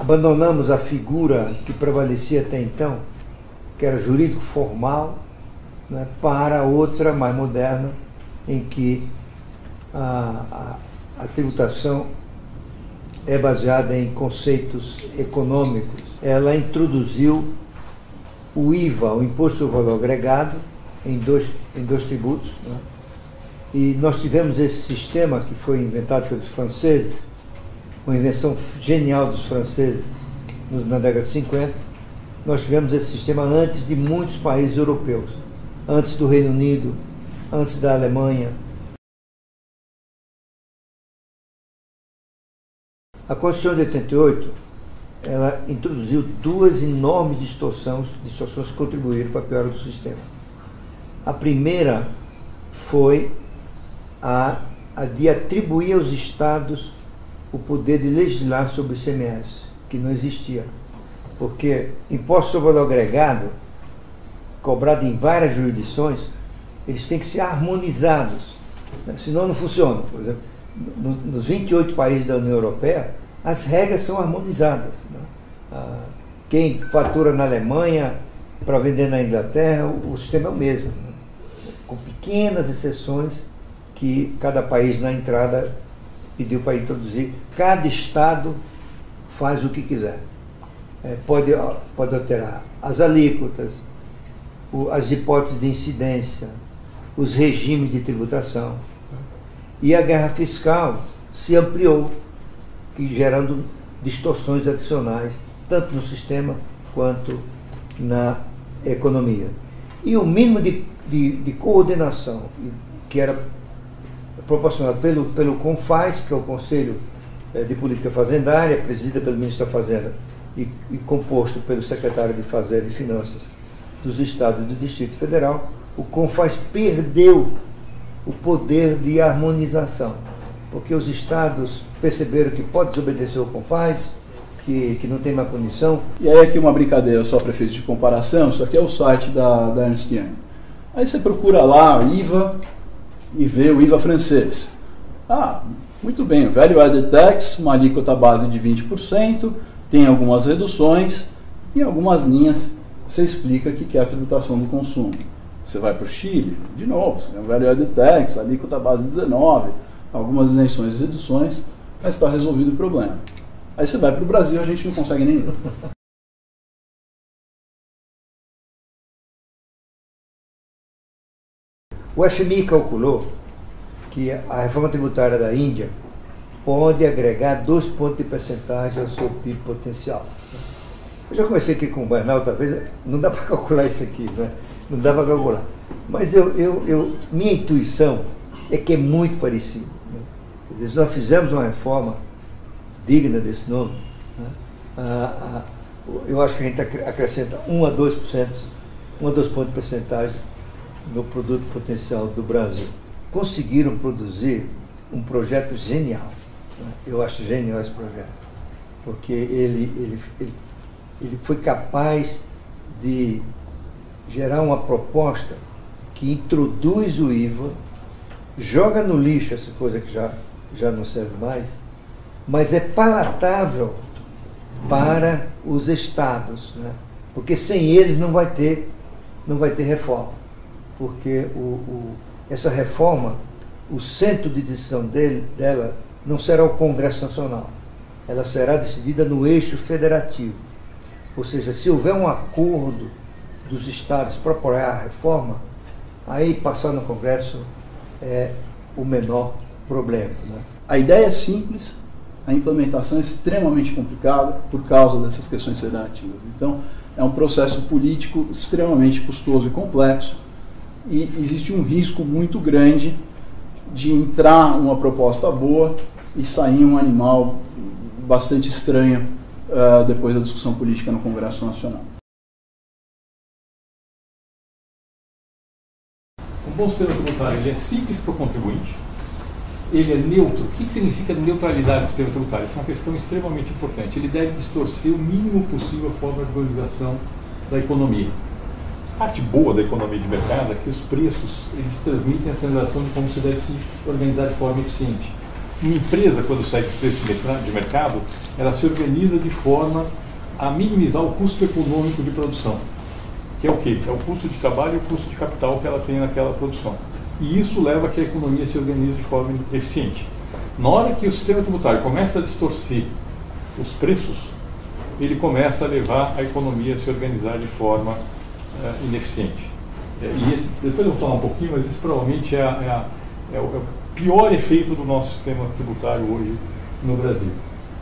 abandonamos a figura que prevalecia até então, que era jurídico formal, né, para outra mais moderna, em que a tributação é baseada em conceitos econômicos. Ela introduziu o IVA, o Imposto sobre Valor Agregado, em dois tributos, né? E nós tivemos esse sistema que foi inventado pelos franceses, uma invenção genial dos franceses na década de 50. Nós tivemos esse sistema antes de muitos países europeus, antes do Reino Unido, antes da Alemanha. A Constituição de 88, ela introduziu duas enormes distorções que contribuíram para a piora do sistema. A primeira foi a de atribuir aos estados o poder de legislar sobre o ICMS, que não existia. Porque imposto sobre valor agregado, cobrado em várias jurisdições, eles têm que ser harmonizados, né? Senão não funcionam. Por exemplo, nos 28 países da União Europeia, as regras são harmonizadas, né? Quem fatura na Alemanha para vender na Inglaterra, o sistema é o mesmo, né? Com pequenas exceções que cada país na entrada pediu para introduzir. Cada estado faz o que quiser. Pode alterar as alíquotas, as hipóteses de incidência, os regimes de tributação. E a guerra fiscal se ampliou, gerando distorções adicionais, tanto no sistema quanto na economia. E o mínimo de coordenação que era proporcionado pelo CONFAS, que é o Conselho de Política Fazendária, presidido pelo Ministro da Fazenda e composto pelo Secretário de Fazenda e Finanças dos Estados e do Distrito Federal, o CONFAS perdeu o poder de harmonização, porque os estados perceberam que pode desobedecer o CONFAS, que não tem mais condição. E aí aqui uma brincadeira só para efeitos de comparação, isso aqui é o site da Ernst Young. Aí você procura lá IVA e vê o IVA francês. Muito bem, Value Added Tax, uma alíquota base de 20%, tem algumas reduções, e em algumas linhas você explica o que é a tributação do consumo. Você vai para o Chile, de novo, você tem o Value Added Tax, alíquota base 19%, algumas isenções e reduções, mas está resolvido o problema. Aí você vai para o Brasil, a gente não consegue nem ler. O FMI calculou que a reforma tributária da Índia pode agregar 2 pontos de percentagem ao seu PIB potencial. Eu já comecei aqui com o Bernal, talvez não dá para calcular isso aqui, né? Não dá para calcular. Mas minha intuição é que é muito parecido, né? Quer dizer, se nós fizermos uma reforma digna desse nome, né? Eu acho que a gente acrescenta 1 a 2%, 1 a 2 pontos de percentagem no produto potencial do Brasil. Conseguiram produzir um projeto genial, né? Eu acho genial esse projeto, porque ele foi capaz de gerar uma proposta que introduz o IVA, joga no lixo essa coisa que já não serve mais, mas é palatável para os estados, né? Porque sem eles não vai ter reforma, porque essa reforma, o centro de decisão dela não será o Congresso Nacional, ela será decidida no eixo federativo. Ou seja, se houver um acordo dos estados para apoiar a reforma, aí passar no Congresso é o menor problema, né? A ideia é simples, a implementação é extremamente complicada por causa dessas questões federativas. Então, é um processo político extremamente custoso e complexo, e existe um risco muito grande de entrar uma proposta boa e sair um animal bastante estranho depois da discussão política no Congresso Nacional. O bom sistema tributário, ele é simples para o contribuinte, ele é neutro. O que significa neutralidade do sistema tributário? Essa é uma questão extremamente importante. Ele deve distorcer o mínimo possível a forma de organização da economia. A parte boa da economia de mercado é que os preços, eles transmitem a sensação de como se deve se organizar de forma eficiente. Uma empresa, quando segue os preços de mercado, ela se organiza de forma a minimizar o custo econômico de produção, que é o quê? É o custo de trabalho e o custo de capital que ela tem naquela produção. E isso leva a que a economia se organize de forma eficiente. Na hora que o sistema tributário começa a distorcer os preços, ele começa a levar a economia a se organizar de forma ineficiente. Depois eu vou falar um pouquinho, mas esse provavelmente é o pior efeito do nosso sistema tributário hoje no Brasil.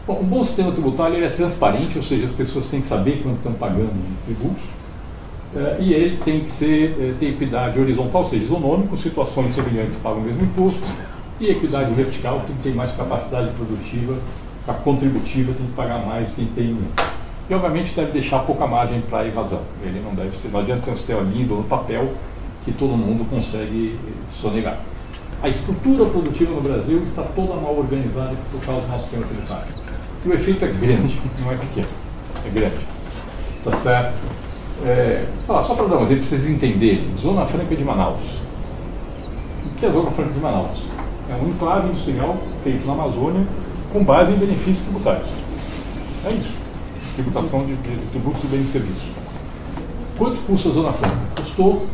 Bom, um bom sistema tributário ele é transparente, ou seja, as pessoas têm que saber quanto estão pagando de tributos, e ele tem que ter equidade horizontal, ou seja, isonômico, situações semelhantes pagam o mesmo imposto, e equidade vertical, quem tem mais capacidade produtiva, a contributiva tem que pagar mais quem tem menos. E obviamente deve deixar pouca margem para evasão. Ele não deve ser, não adianta ter um sistema lindo no papel que todo mundo consegue sonegar. A estrutura produtiva no Brasil está toda mal organizada por causa do nosso sistema tributário. E o efeito é grande, não é pequeno, é grande. Tá certo? Só para dar um exemplo, para vocês entenderem, Zona Franca de Manaus. O que é a Zona Franca de Manaus? É um enclave industrial feito na Amazônia com base em benefícios tributários. É isso. Tributação de tributos e bens e serviços. Quanto custa a Zona Franca? Custou,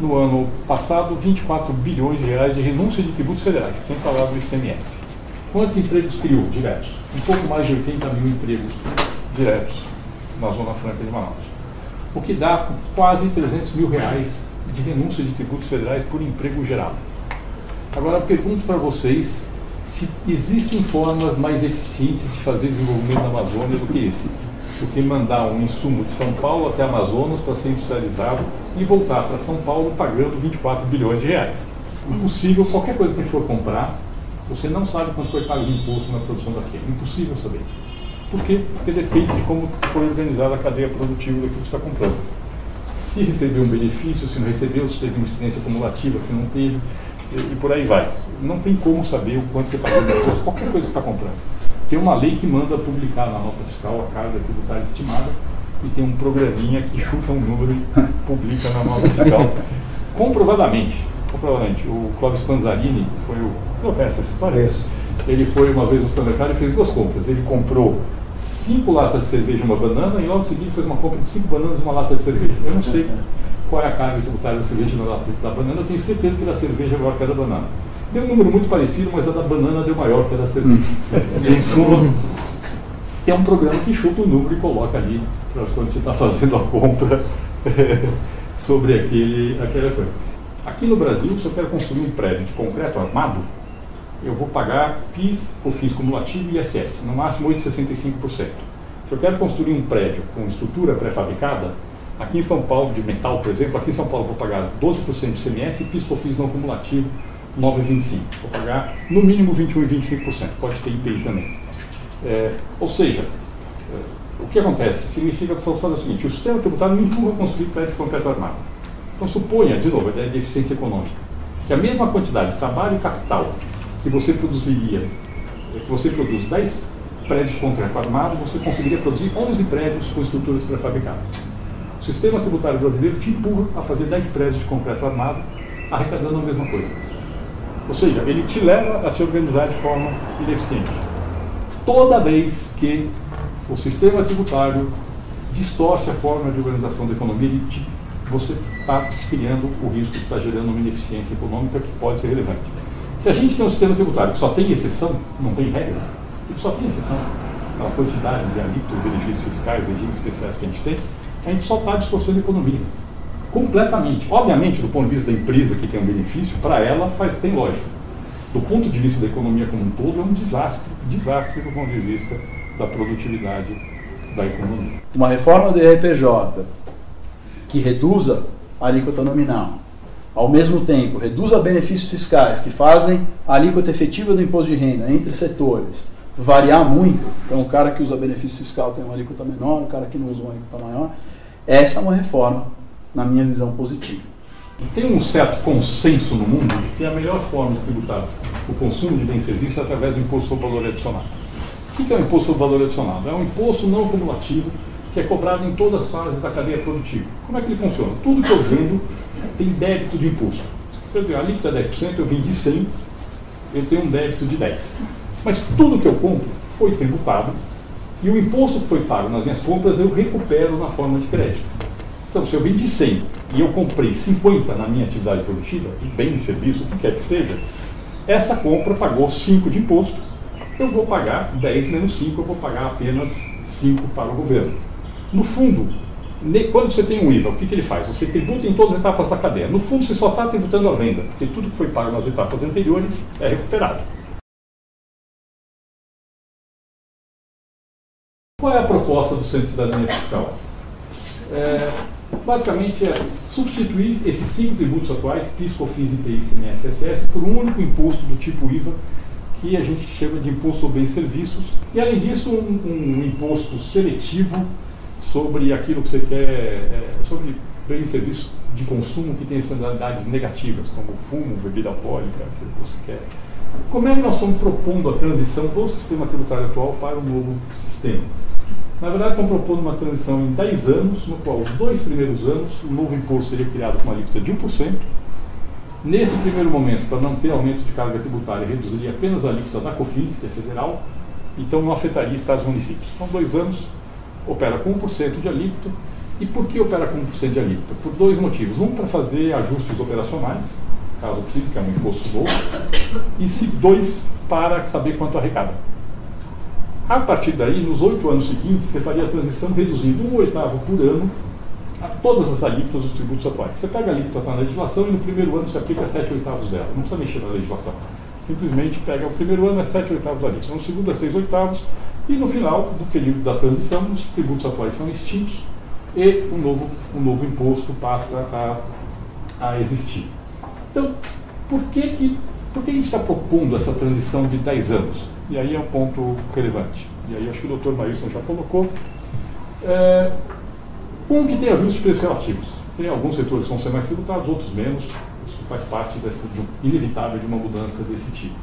no ano passado, 24 bilhões de reais de renúncia de tributos federais, sem falar do ICMS. Quantos empregos criou diretos? Um pouco mais de 80 mil empregos diretos na Zona Franca de Manaus. O que dá quase 300 mil reais de renúncia de tributos federais por emprego gerado. Agora, eu pergunto para vocês se existem formas mais eficientes de fazer desenvolvimento na Amazônia do que esse. Do que mandar um insumo de São Paulo até Amazonas para ser industrializado e voltar para São Paulo pagando 24 bilhões de reais. Impossível, qualquer coisa que for comprar, você não sabe quanto foi pago de imposto na produção daquilo. Impossível saber. Por quê? Porque depende de como foi organizada a cadeia produtiva daquilo que você está comprando. Se recebeu um benefício, se não recebeu, se teve uma incidência acumulativa, se não teve, e por aí vai. Não tem como saber o quanto você pagou de imposto, qualquer coisa que você está comprando. Tem uma lei que manda publicar na nota fiscal a carga tributária estimada e tem um programinha que chuta um número e publica na nota fiscal. Comprovadamente, o Clóvis Panzarini foi o... Não conhece essa história? Isso. Ele foi uma vez no supermercado e fez duas compras. Ele comprou 5 latas de cerveja e uma banana e logo em seguida fez uma compra de 5 bananas e uma lata de cerveja. Eu não sei qual é a carga tributária da cerveja e da banana, eu tenho certeza que da cerveja é maior que a da banana. Deu um número muito parecido, mas a da banana deu maior que a da cerveja. Em suma, tem um programa que chuta o número e coloca ali, para quando você está fazendo a compra, sobre aquela coisa. Aqui no Brasil, se eu quero construir um prédio de concreto armado, eu vou pagar PIS, COFINS cumulativo e ISS, no máximo 8,65%. Se eu quero construir um prédio com estrutura pré-fabricada, aqui em São Paulo, de metal, por exemplo, aqui em São Paulo eu vou pagar 12% de ICMS e PIS, COFINS não cumulativo, 9,25%. Vou pagar no mínimo 21,25%, pode ter IPI também. Ou seja, o que acontece? Significa fazer o seguinte: o sistema tributário não empurra construir prédio de concreto armado. Então suponha, de novo, a ideia de eficiência econômica, que a mesma quantidade de trabalho e capital que você produziria, que você produz 10 prédios de concreto armado, você conseguiria produzir 11 prédios com estruturas pré-fabricadas. O sistema tributário brasileiro te empurra a fazer 10 prédios de concreto armado, arrecadando a mesma coisa. Ou seja, ele te leva a se organizar de forma ineficiente. Toda vez que o sistema tributário distorce a forma de organização da economia, você está criando o risco de estar gerando uma ineficiência econômica que pode ser relevante. Se a gente tem um sistema tributário que só tem exceção, não tem regra, ele só tem exceção, pela quantidade de alíquotas, benefícios fiscais, regimes especiais que a gente só está distorcendo a economia. Completamente. Obviamente, do ponto de vista da empresa que tem um benefício, para ela tem lógica. Do ponto de vista da economia como um todo, é um desastre do ponto de vista da produtividade da economia. Uma reforma do IRPJ que reduza a alíquota nominal, ao mesmo tempo reduza benefícios fiscais que fazem a alíquota efetiva do imposto de renda entre setores variar muito, então o cara que usa benefício fiscal tem uma alíquota menor, o cara que não usa uma alíquota maior, essa é uma reforma, na minha visão, positiva. Tem um certo consenso no mundo de que a melhor forma de tributar o consumo de bens e serviços é através do imposto sobre valor adicionado. O que é o imposto sobre valor adicionado? É um imposto não acumulativo que é cobrado em todas as fases da cadeia produtiva. Como é que ele funciona? Tudo que eu vendo tem débito de imposto. A alíquota é 10%, eu vendi 100, eu tenho um débito de 10%. Mas tudo que eu compro foi tributado E o imposto que foi pago nas minhas compras eu recupero na forma de crédito. Então, se eu vendi 100 e eu comprei 50 na minha atividade produtiva, de bem, serviço, o que quer que seja, essa compra pagou 5 de imposto, eu vou pagar 10 menos 5, eu vou pagar apenas 5 para o governo. No fundo, quando você tem um IVA, o que ele faz? Você tributa em todas as etapas da cadeia. No fundo, você só está tributando a venda, porque tudo que foi pago nas etapas anteriores é recuperado. Qual é a proposta do Centro de Cidadania Fiscal? Basicamente é substituir esses 5 tributos atuais, PIS, COFINS, IPI, ICMS, ISS, por um único imposto do tipo IVA, que a gente chama de imposto sobre bens e serviços, e além disso um imposto seletivo sobre aquilo que você quer, sobre bens e serviços de consumo que tem externalidades negativas, como fumo, bebida alcoólica, aquilo que você quer. Como é que nós estamos propondo a transição do sistema tributário atual para o novo sistema? Na verdade, estão propondo uma transição em 10 anos, no qual os 2 primeiros anos o novo imposto seria criado com uma alíquota de 1%. Nesse primeiro momento, para não ter aumento de carga tributária, reduziria apenas a alíquota da COFINS, que é federal, então não afetaria estados e municípios. Então, 2 anos, opera com 1% de alíquota. E por que opera com 1% de alíquota? Por 2 motivos. Um, para fazer ajustes operacionais, caso precise, que é um imposto novo. E 2, para saber quanto arrecada. A partir daí, nos 8 anos seguintes, você faria a transição reduzindo 1/8 por ano a todas as alíquotas dos tributos atuais. Você pega a alíquota na legislação e no primeiro ano você aplica 7/8 dela. Não precisa mexer na legislação. Simplesmente pega o primeiro ano é 7/8 da alíquota, no segundo é 6/8 e no final do período da transição os tributos atuais são extintos e o novo imposto passa a existir. Então, por que a gente está propondo essa transição de 10 anos? E aí é um ponto relevante. E aí acho que o Dr. Maílson já colocou. Que tem ajustes de preços relativos. Tem alguns setores que vão ser mais tributados, outros menos. Isso faz parte inevitável de uma mudança desse tipo.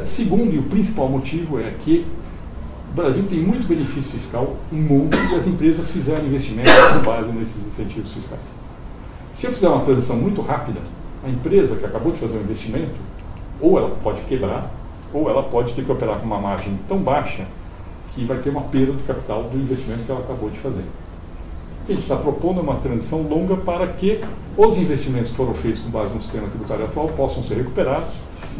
Segundo, e o principal motivo é que o Brasil tem muito benefício fiscal, um monte, e as empresas fizeram investimentos com base nesses incentivos fiscais. Se eu fizer uma transição muito rápida, a empresa que acabou de fazer um investimento, ou ela pode quebrar, ou ela pode ter que operar com uma margem tão baixa que vai ter uma perda de capital do investimento que ela acabou de fazer. O que a gente está propondo é uma transição longa para que os investimentos que foram feitos com base no sistema tributário atual possam ser recuperados,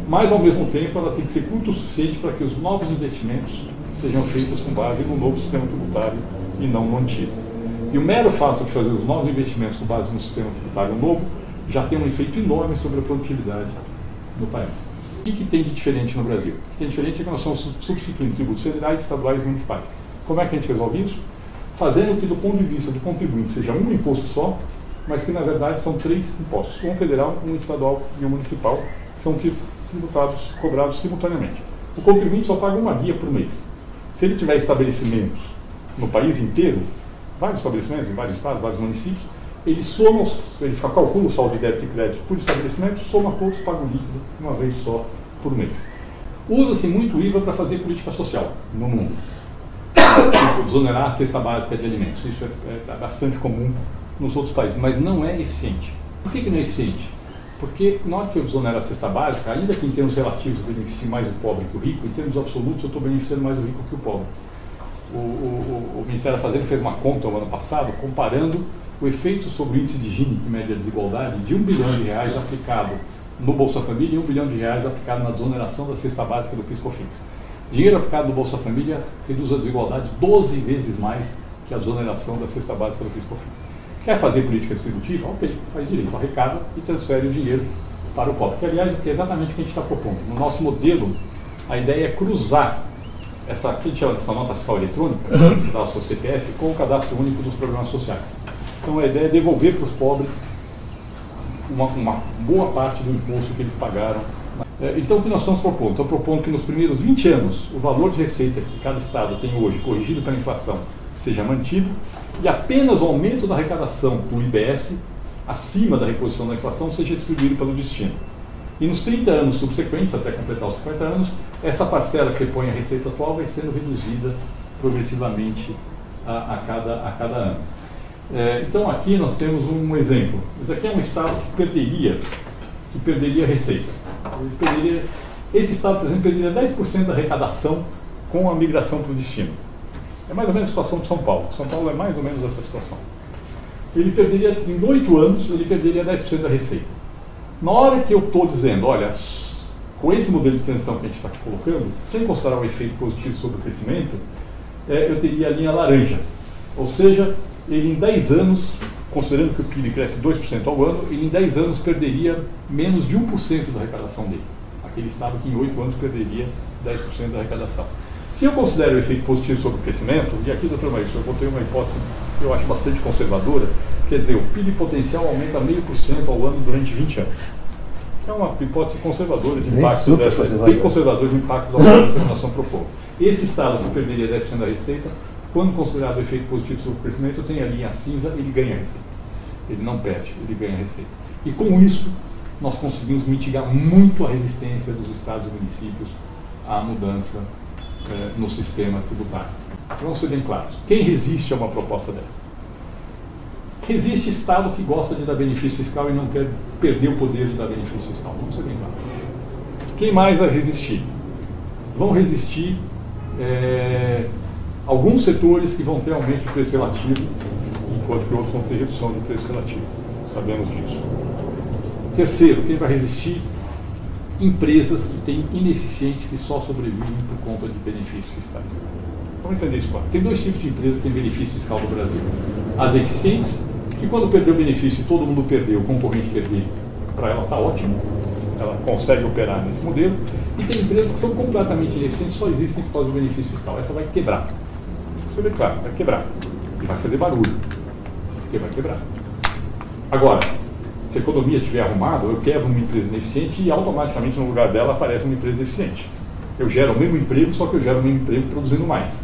mas ao mesmo tempo ela tem que ser curto o suficiente para que os novos investimentos sejam feitos com base no novo sistema tributário e não no antigo. E o mero fato de fazer os novos investimentos com base no sistema tributário novo já tem um efeito enorme sobre a produtividade no país. O que tem de diferente no Brasil? O que tem de diferente é que nós estamos substituindo tributos federais, estaduais e municipais. Como é que a gente resolve isso? Fazendo que, do ponto de vista do contribuinte, seja um imposto só, mas que, na verdade, são 3 impostos. Um federal, um estadual e um municipal, que são tributados, cobrados simultaneamente. O contribuinte só paga uma guia por mês. Se ele tiver estabelecimentos no país inteiro, vários estabelecimentos, em vários estados, vários municípios, ele soma, ele calcula o saldo de débito e crédito por estabelecimento, soma todos, paga o líquido uma vez só por mês. Usa-se muito o IVA para fazer política social no mundo. Tipo, desonerar a cesta básica de alimentos. Isso é bastante comum nos outros países, mas não é eficiente. Por que não é eficiente? Porque na hora que eu desonero a cesta básica, ainda que em termos relativos eu beneficie mais o pobre que o rico, em termos absolutos eu estou beneficiando mais o rico que o pobre. O Ministério da Fazenda fez uma conta no ano passado comparando o efeito sobre o índice de Gini, que mede a desigualdade, de R$1 bilhão aplicado no Bolsa Família e R$1 bilhão aplicado na desoneração da cesta básica do PIS/COFINS. Dinheiro aplicado no Bolsa Família reduz a desigualdade 12 vezes mais que a desoneração da cesta básica do PIS/COFINS. Quer fazer política distributiva? Ok, faz direito, arrecada e transfere o dinheiro para o pobre. Que, aliás, é exatamente o que a gente está propondo. No nosso modelo, a ideia é cruzar essa nota fiscal eletrônica, que dá o seu CPF, com o cadastro único dos programas sociais. Então a ideia é devolver para os pobres uma boa parte do imposto que eles pagaram. Então o que nós estamos propondo? Estamos propondo que nos primeiros 20 anos o valor de receita que cada estado tem hoje, corrigido pela inflação, seja mantido, e apenas o aumento da arrecadação do IBS, acima da reposição da inflação, seja distribuído pelo destino. E nos 30 anos subsequentes, até completar os 50 anos, essa parcela que repõe a receita atual vai sendo reduzida progressivamente a cada ano. Então aqui nós temos um exemplo. Isso aqui é um estado que perderia receita. Esse estado, por exemplo, perderia 10% da arrecadação com a migração para o destino. É mais ou menos a situação de São Paulo. São Paulo é mais ou menos essa situação. Ele perderia, em 8 anos, ele perderia 10% da receita. Na hora que eu estou dizendo, olha, com esse modelo de transição que a gente está colocando, sem considerar o efeito positivo sobre o crescimento, eu teria a linha laranja. Ou seja, ele em 10 anos, considerando que o PIB cresce 2% ao ano, ele em 10 anos perderia menos de 1% da arrecadação dele. Aquele estado que em 8 anos perderia 10% da arrecadação. Se eu considero o efeito positivo sobre o crescimento, e aqui, doutor Maílson, eu botei uma hipótese que eu acho bastante conservadora, quer dizer, o PIB potencial aumenta 0,5% ao ano durante 20 anos. É uma hipótese conservadora de impacto, bem conservadora de impacto da disseminação para o povo. Esse estado que perderia 10% da receita, quando considerado o efeito positivo sobre o crescimento, eu tenho a linha cinza, ele ganha receita. Ele não perde, ele ganha receita. E com isso, nós conseguimos mitigar muito a resistência dos estados e municípios à mudança no sistema tributário. Vamos ser bem claros. Quem resiste a uma proposta dessas? Existe estado que gosta de dar benefício fiscal e não quer perder o poder de dar benefício fiscal. Vamos ser bem claros. Quem mais vai resistir? Vão resistir alguns setores que vão ter aumento de preço relativo, enquanto que outros vão ter redução de preço relativo. Sabemos disso. Terceiro, quem vai resistir? Empresas que têm ineficientes que só sobrevivem por conta de benefícios fiscais. Vamos entender isso agora. Tem 2 tipos de empresas que têm benefício fiscal no Brasil. As eficientes, que quando perdeu o benefício, todo mundo perdeu, o concorrente perdeu, para ela está ótimo, ela consegue operar nesse modelo. E tem empresas que são completamente ineficientes, só existem por causa do benefício fiscal. Essa vai quebrar. Você vê claro, vai quebrar. E vai fazer barulho, porque vai quebrar. Agora, se a economia estiver arrumada, eu quebro uma empresa ineficiente e automaticamente no lugar dela aparece uma empresa eficiente. Eu gero o mesmo emprego, só que eu gero o mesmo emprego produzindo mais.